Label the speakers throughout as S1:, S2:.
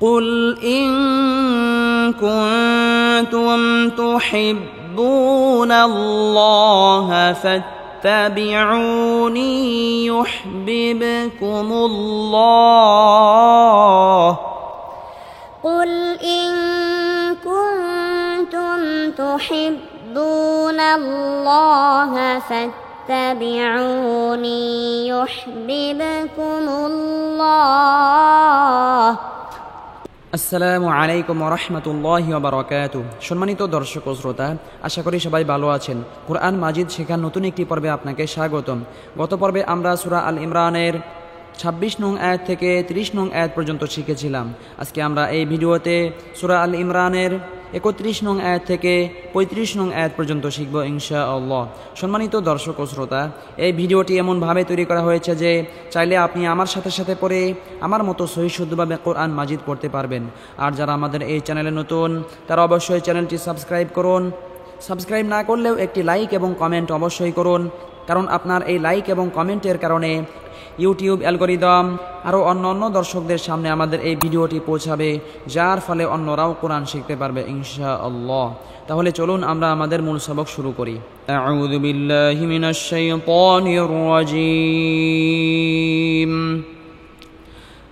S1: قل إن كنتم تحبون الله فاتبعوني يحببكم الله
S2: قل إن كنتم تحبون الله فاتبعوني يحببكم الله
S1: আসসালামু আলাইকুম ওয়া রাহমাতুল্লাহি ওয়া বারাকাতুহু। সম্মানিত দর্শক ও শ্রোতা, আশা করি সবাই ভালো আছেন। কুরআন মাজিদ শেখার নতুন একটি পর্বে আপনাকে স্বাগতম। গত পর্বে আমরা সূরা আল ইমরানের 26 নং আয়াত থেকে 30 নং আয়াত পর্যন্ত শিখেছিলাম। আজকে আমরা এই ভিডিওতে সূরা আল ইমরানের 31 নং আয়াত থেকে 35 নং আয়াত পর্যন্ত শিখব ইনশাআল্লাহ। সম্মানিত দর্শক ও শ্রোতা, এই ভিডিওটি এমনভাবে তৈরি করা হয়েছে যে চাইলে আপনি আমার সাথে সাথে পড়ে আমার মতো সহিহ শুদ্ধভাবে কোরআন মাজিদ পড়তে পারবেন। আর যারা আমাদের এই চ্যানেলে নতুন, তারা অবশ্যই চ্যানেলটি সাবস্ক্রাইব করুন। সাবস্ক্রাইব না করলেও একটি লাইক এবং কমেন্ট অবশ্যই করুন, কারণ আপনার এই লাইক এবং কমেন্টের কারণে ইউটিউব অ্যালগরিদম আরও অন্য দর্শকদের সামনে আমাদের এই ভিডিওটি পৌঁছাবে, যার ফলে অন্যরাও কোরআন শিখতে পারবে ইনশাআল্লাহ। তাহলে চলুন আমরা আমাদের মূল সবক শুরু করি। আউযু বিল্লাহি মিনাশ শাইতানির রাজীম।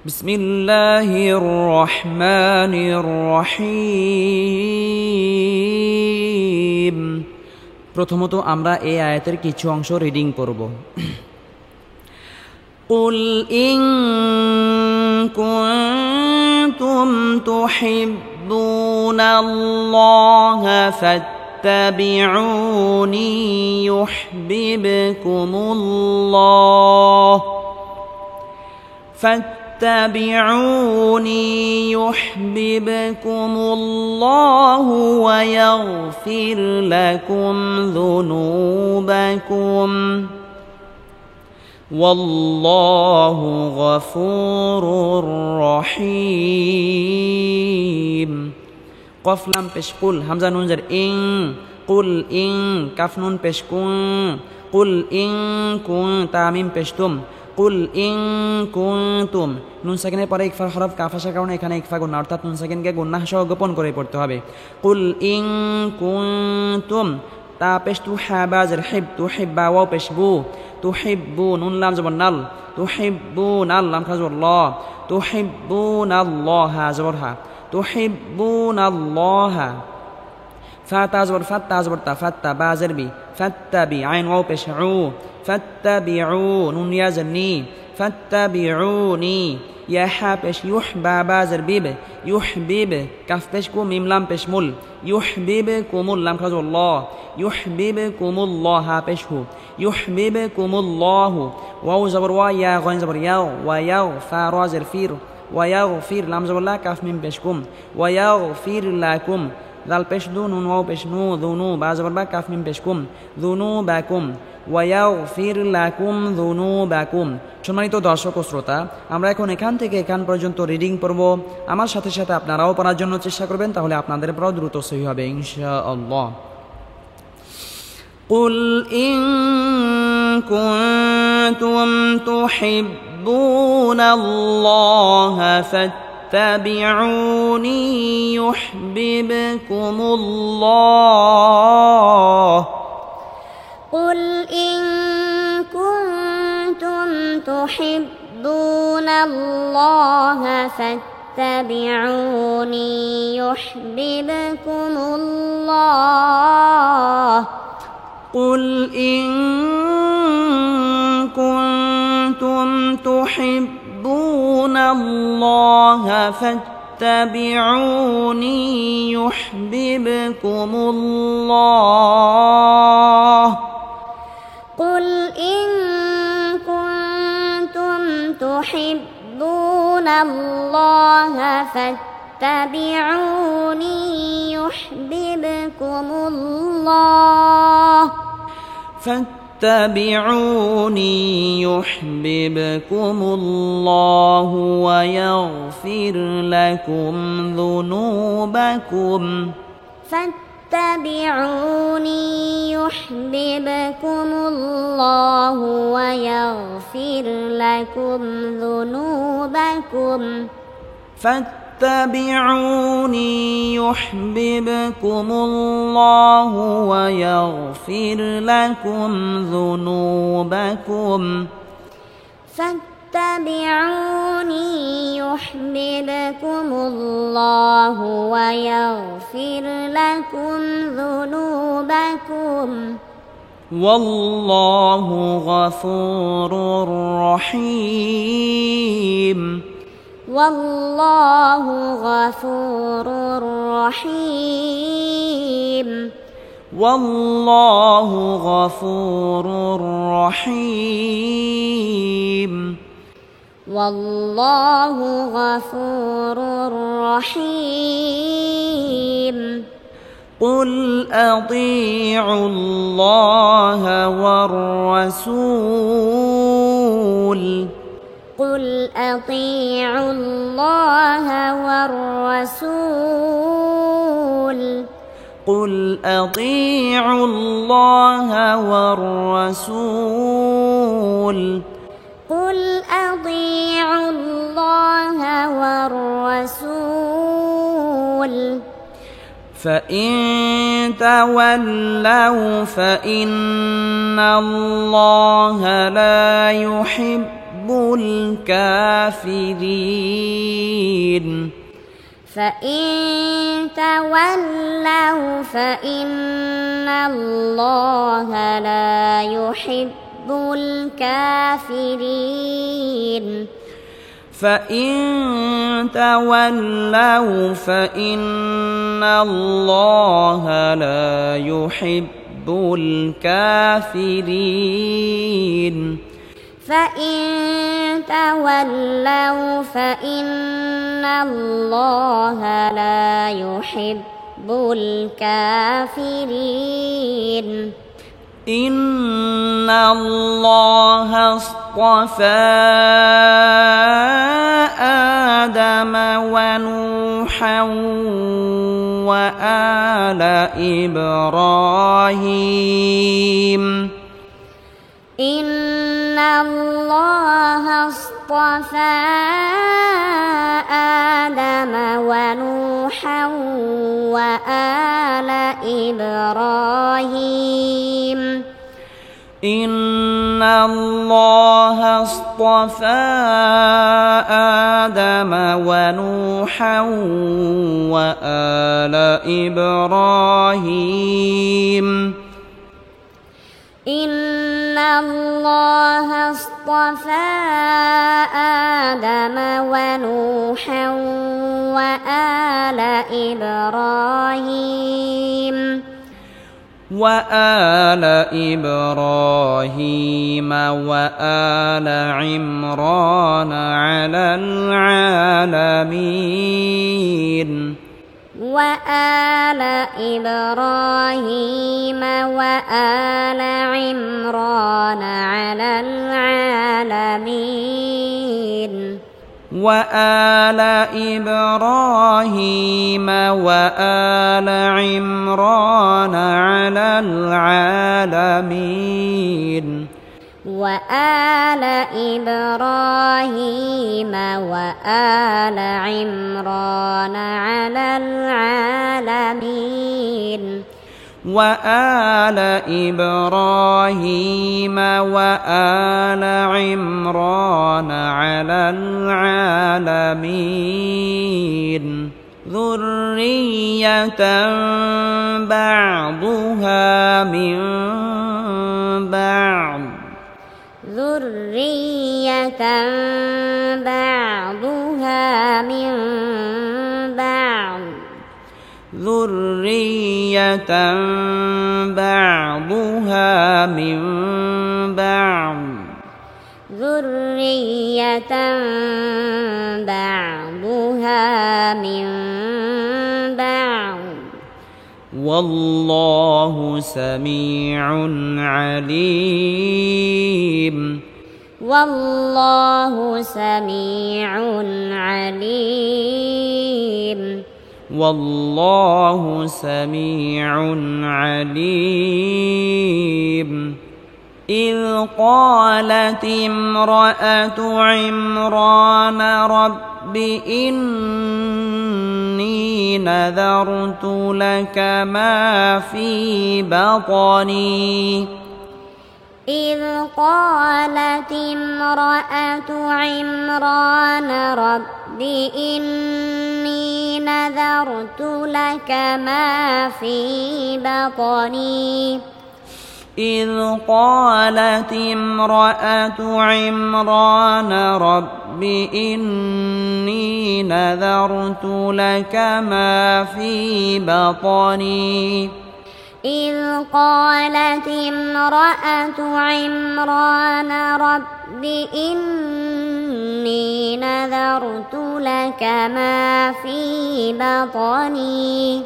S1: বিসমিল্লাহির রহমানির রহিম। প্রথমত আমরা এই আয়াতের কিছু অংশ রিডিং করব। قل إن كنتم تحبون الله فاتبعوني يحببكم الله فاتبعوني يحببكم الله ويغفر لكم ذنوبكم والله غفور رحيم। قف لام পেশ কুল, হামজা নুন জের ইং, কুল ইং, কাফ নুন পেশ কুন, কুল ইং কুন, তা মিম পেশ তুম, কুল ইং কুনতুম। নুন সাকিনের পরে ইকফার হরফ কাফ আসার কারণে এখানে ইকফা গুন্না, অর্থাৎ নুন সাকিনকে গুন্না সহ গোপন করে পড়তে হবে। কুল ইং কুনতুম, তা পেশ তু হাবা জের হিব, তু হিব্বা ওয়াও পেশ বু, তুহিব্বুন, নুন লাম জবর নাল, তুহিব্বুন, আল লাম খাজর ল, তুহিব্বুন আল্লাহ জবর হা, তুহিব্বুন আল্লাহ। ফা তা জবর ফাত, তা জবর তা, ফাত্তা বা জের বি, ফাত্তাবি, আইন ওয়াও পেশ উ, ফাত্তাবিউ, নুন ইয়া জের নি, ফাত্তাবিউনি। ইয়া হা পেশ ইউহ, বা বা জের বিব, ইউহবিব, কাফ পেশ কু, মিম লাম পেশ মুল, ইউহবিবকুমুল, লাম খাজর ল, ইউহবিবকুমুল্লাহ, হা পেশ হু, ইউহবিবকুমুল্লাহু। ওয়াও জবর ওয়া, ইয়া গইন জবর ইয়াও, ওয়া ইয়াও, ফা রা জের ফির, ওয়া ইয়াগফির, লাম জবর লা, কাফ মিম পেশ কুম, ওয়া ইয়াগফির লাকুম, দাল পেশ দু, নুন ওয়াও পেশ নু, দুনু, বা জবর বা, কাফ মিম পেশ কুম, যুনুবাকুম, ওয়া ইয়াগফির লাকুম যুনুবাকুম। সম্মানিত দর্শক ও শ্রোতা, আমরা এখন এখান থেকে এখান পর্যন্ত রিডিং পড়ব। আমার সাথে সাথে আপনারাও পড়ার জন্য চেষ্টা করবেন, তাহলে আপনাদের পড়াও দ্রুত সহিহ হবে ইনশাআল্লাহ। قل إن كنتم تحبون الله فاتبعوني يحببكم الله
S2: قل إن كنتم تحبون الله فاتبعوني يحببكم الله
S1: قل إن كنتم تحبون الله فاتبعوني يحببكم الله
S2: قل إن كنتم تحبون الله فاتبعوني يحببكم الله
S1: فاتبعوني يحببكم الله ويغفر لكم ذنوبكم
S2: فاتبعوني يحببكم الله ويغفر لكم ذنوبكم
S1: فاتبعوني يحببكم الله ويغفر لكم ذنوبكم
S2: فاتبعوني يحببكم الله ويغفر لكم ذنوبكم
S1: والله غفور رحيم
S2: والله غفور رحيم
S1: والله غفور رحيم
S2: والله غفور رحيم
S1: قل أطيعوا الله والرسول
S2: قل أطيعوا الله والرسول
S1: قل أطيعوا الله والرسول
S2: قل أطيعوا الله والرسول
S1: فإن تولوا فإن الله لا يحب الكافرين
S2: فإن تولوا فإن الله لا يحب الكافرين
S1: فإن تولوا فإن الله لا يحب الكافرين
S2: فإن تولوا فإن الله لا يحب الكافرين
S1: إن الله اصطفى آدم ونوحا وآل إبراهيم
S2: إن الله اصطفى آدم ونوحا وآل إبراهيم
S1: إن الله اصطفى آدم ونوحا وآل إبراهيم
S2: إن الله اصطفى آدم ونوحا وآل إبراهيم
S1: وآل إبراهيم وآل عمران على العالمين
S2: وآل إبراهيم وآل عمران على العالمين
S1: وآل إبراهيم وآل عمران على العالمين
S2: وآل إبراهيم وآل عمران على العالمين
S1: وآل إبراهيم وآل عمران على العالمين ذرية بعضها من بعض
S2: ذرية بعضها من بعض
S1: ذرية بعضها من بعض
S2: ذرية بعضها من بعض
S1: والله سميع عليم
S2: والله سميع عليم
S1: والله سميع عليم إذ قالت امرأة عمران رب إن نذرت لك ما في بطني
S2: إذ قالت امرأة عمران رب إني نذرت لك ما في بطني
S1: إذ قالت امرأة عمران رب إني نذرت لك ما في بطني
S2: إذ قالت امرأة عمران رب إني نذرت لك ما في بطني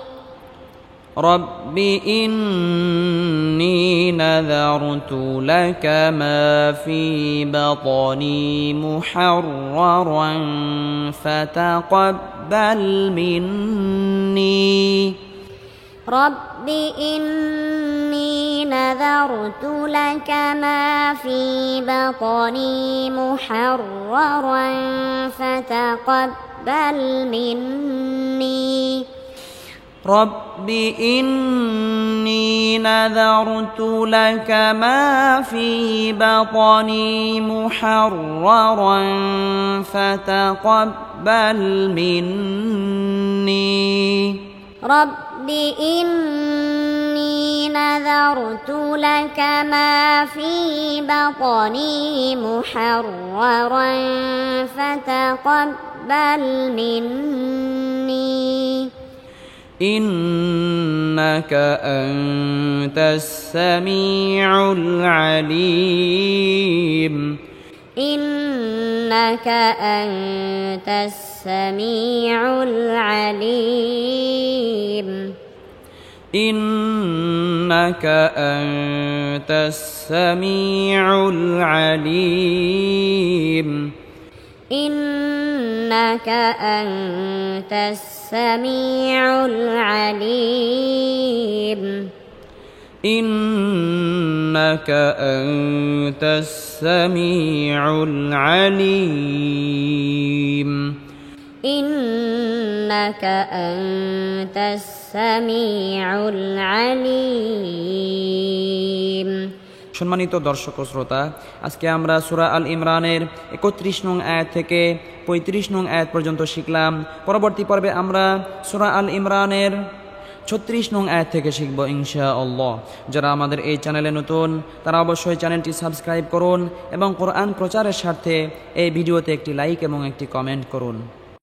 S1: رب إني نذرت لك ما في بطني محررا فتقبل مني
S2: رب إني نذرت لك ما في بطني محررا فتقبل مني
S1: رب إني نذرت لك ما في بطني محررا فتقبل مني
S2: رب إني نذرت لك ما في بطني محررا فتقبل مني
S1: إنك أنت السميع العليم
S2: إنك أنت السميع العليم
S1: إنك أنت السميع العليم
S2: إنك أنت السميع العليم
S1: إنك أنت السميع العليم
S2: إنك أنت السميع العليم
S1: সম্মানিত দর্শক ও শ্রোতা, আজকে আমরা সূরা আল ইমরানের ৩১ নং আয়াত থেকে ৩৫ নং আয়াত পর্যন্ত শিখলাম। পরবর্তী পর্বে আমরা সূরা আল ইমরানের ৩৬ নং আয়াত থেকে শিখব ইনশাআল্লাহ। যারা আমাদের এই চ্যানেলে নতুন তারা অবশ্যই চ্যানেলটি সাবস্ক্রাইব করুন এবং কোরআন প্রচারের স্বার্থে এই ভিডিওতে একটি লাইক এবং একটি কমেন্ট করুন।